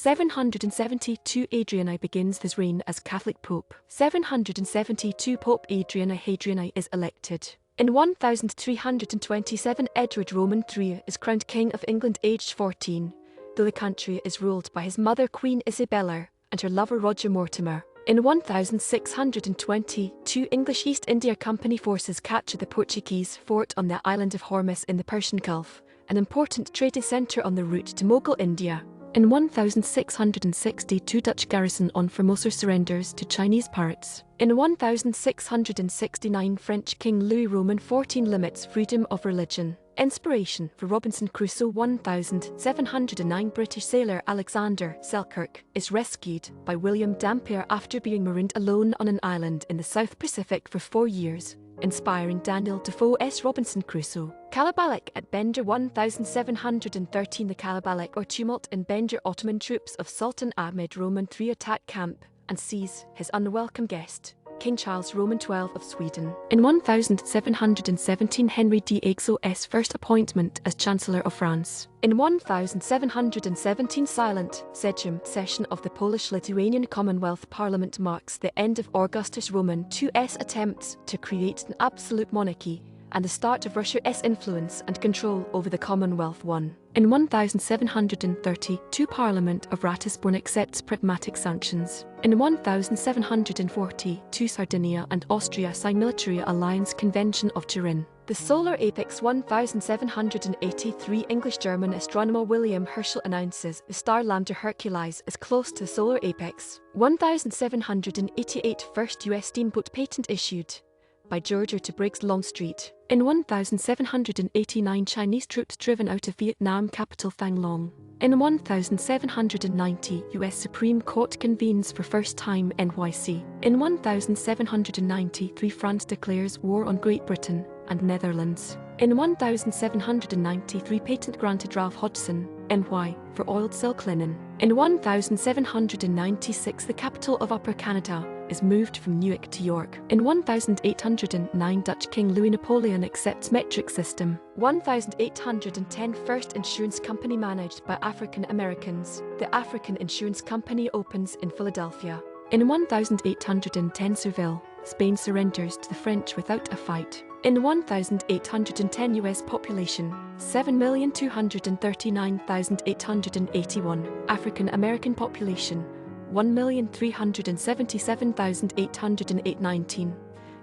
772 Adrian I begins his reign as Catholic Pope. 772 Pope Adrian I is elected. In 1327 Edward Roman III is crowned King of England aged 14, though the country is ruled by his mother Queen Isabella and her lover Roger Mortimer. In 1620, two English East India Company forces capture the Portuguese fort on the island of Hormuz in the Persian Gulf, an important trading centre on the route to Mughal India. In 1662 Dutch garrison on Formosa surrenders to Chinese pirates. In 1669 French King Louis XIV limits freedom of religion. Inspiration for Robinson Crusoe. 1709 British sailor Alexander Selkirk is rescued by William Dampier after being marooned alone on an island in the South Pacific for 4 years, inspiring Daniel Defoe's Robinson Crusoe. Kalabalik at Bender. 1713 The Kalabalik or tumult in Bender. Ottoman troops of Sultan Ahmed III attack camp and seize his unwelcome guest, King Charles XII of Sweden. In 1717 Henry d'Aigues's first appointment as Chancellor of France. In 1717 Silent Sejm session of the Polish-Lithuanian Commonwealth Parliament marks the end of Augustus II's attempts to create an absolute monarchy and the start of Russia's influence and control over the Commonwealth. In 1732 Parliament of Ratisborn accepts Pragmatic Sanctions. In 1742 Sardinia and Austria sign Military Alliance Convention of Turin. The solar apex. 1783 English-German astronomer William Herschel announces the star Lambda Herculis is close to the solar apex. 1788 First U.S. steamboat patent issued by Georgia to Briggs Longstreet. In 1789 Chinese troops driven out of Vietnam capital Thang Long. In 1790 U.S. Supreme Court convenes for first time NYC. In 1793 France declares war on Great Britain and Netherlands. In 1793 patent granted Ralph Hodgson, NY, for oiled silk linen. In 1796 the capital of Upper Canada is moved from Newark to York. In 1809 Dutch King Louis Napoleon accepts metric system. 1810 First insurance company managed by African Americans. The African Insurance Company opens in Philadelphia. In 1810 Seville, Spain surrenders to the French without a fight. In 1810 U.S. population, 7,239,881. African American population, 1,377,819.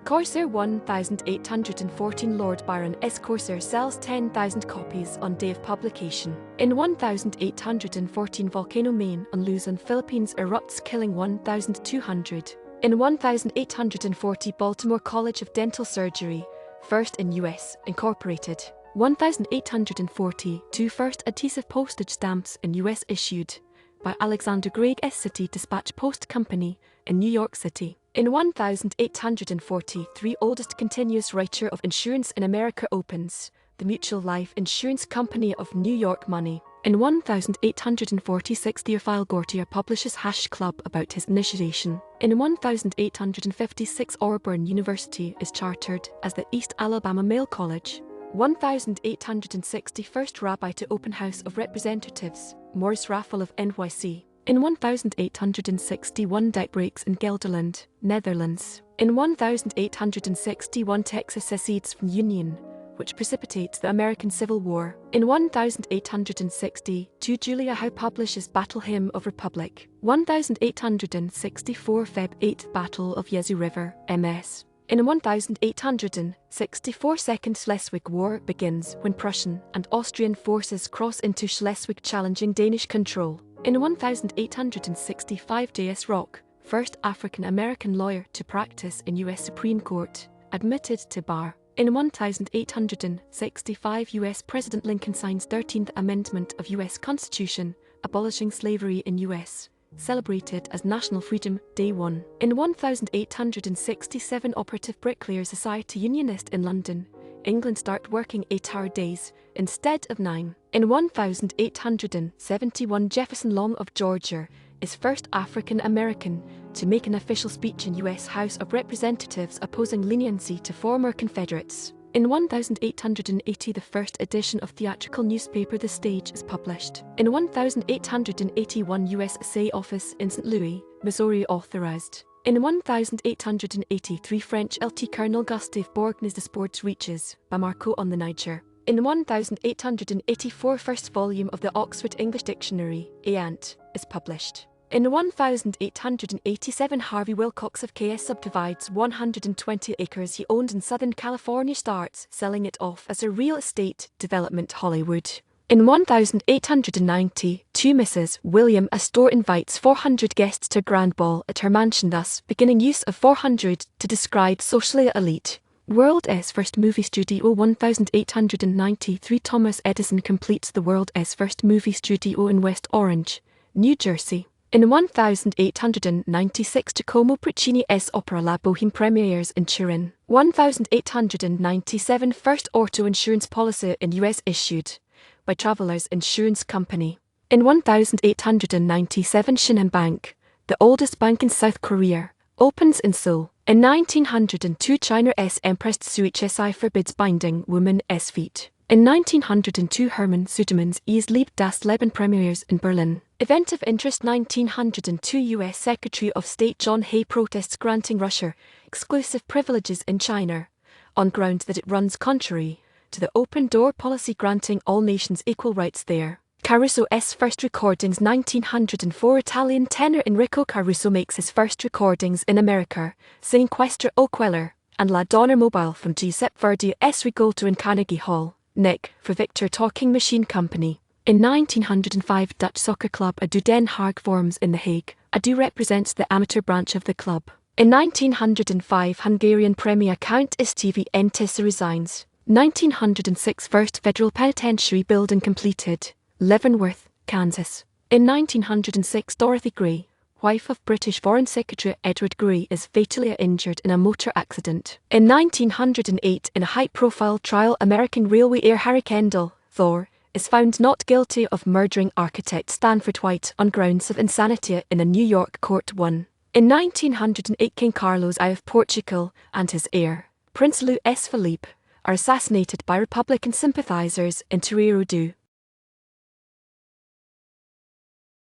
Corsair. 1814 Lord Byron's Corsair sells 10,000 copies on day of publication. In 1814 Volcano Mayon on Luzon, Philippines erupts killing 1,200. In 1840 Baltimore College of Dental Surgery, first in U.S., incorporated. 1842 First adhesive postage stamps in U.S. issued by Alexander Greg's City Dispatch Post Company in New York City. In 1843 Oldest continuous writer of insurance in America opens, the Mutual Life Insurance Company of New York Money. In 1846 Theophile Gautier publishes Hashish Club about his initiation. In 1856 Auburn University is chartered as the East Alabama Male College. 1860 First rabbi to open House of Representatives, Morris Raphall of NYC. In 1861 dike breaks in Gelderland, Netherlands. In 1861 Texas secedes from Union, which precipitates the American Civil War. In 1862 Julia Howe publishes Battle Hymn of Republic. 1864 Feb 8th Battle of Yezo River, MS. In 1864 Second Schleswig War begins when Prussian and Austrian forces cross into Schleswig challenging Danish control. In 1865 J.S. Rock, first African-American lawyer to practice in U.S. Supreme Court, admitted to bar. In 1865 U.S. President Lincoln signs 13th Amendment of U.S. Constitution, abolishing slavery in U.S., celebrated as National Freedom Day 1. In 1867 Operative Bricklayer Society Unionist in London, England start working 8-hour days instead of 9. In 1871 Jefferson Long of Georgia is first African American to make an official speech in U.S. House of Representatives opposing leniency to former Confederates. In 1880 the first edition of theatrical newspaper The Stage is published. In 1881 USA office in St. Louis, Missouri authorized. In 1883 French LT Colonel Gustave Borgnez de Sports reaches Bamako on the Niger. In 1884 first volume of the Oxford English Dictionary, Ayant, is published. In 1887 Harvey Wilcox of KS subdivides 120 acres he owned in Southern California, starts selling it off as a real estate development Hollywood. In 1890, Mrs. William Astor invites 400 guests to a grand ball at her mansion, thus beginning use of 400 to describe socially elite. World's first movie studio. 1893 Thomas Edison completes the world's first movie studio in West Orange, New Jersey. In 1896 Giacomo Puccini's opera La Bohème premieres in Turin. 1897 first auto insurance policy in US issued by Travelers Insurance Company. In 1897 Shinhan Bank, the oldest bank in South Korea, opens in Seoul. In 1902 China's Empress Suichesai forbids binding women's feet. In 1902 Hermann Sudermann's Es Lieb das Leben premieres in Berlin. Event of interest. 1902 U.S. Secretary of State John Hay protests granting Russia exclusive privileges in China, on ground that it runs contrary to the open door policy granting all nations equal rights there. Caruso's first recordings. 1904 Italian tenor Enrico Caruso makes his first recordings in America, singing Questra o Queller and La Donna Mobile from Giuseppe Verdi's Rigoletto in Carnegie Hall. Nick for Victor Talking Machine Company. In 1905 Dutch soccer club ADO Den Haag forms in The Hague. ADO represents the amateur branch of the club. In 1905 Hungarian Premier Count Istv Entissa resigns. 1906 first federal penitentiary building completed, Leavenworth, Kansas. In 1906 Dorothy Gray, wife of British Foreign Secretary Edward Grey, is fatally injured in a motor accident. In 1908 in a high-profile trial American railway heir Harry Kendall, Thor, is found not guilty of murdering architect Stanford White on grounds of insanity in a New York court. In 1908 King Carlos I of Portugal and his heir, Prince Luís Filipe, are assassinated by Republican sympathizers in Torreiro do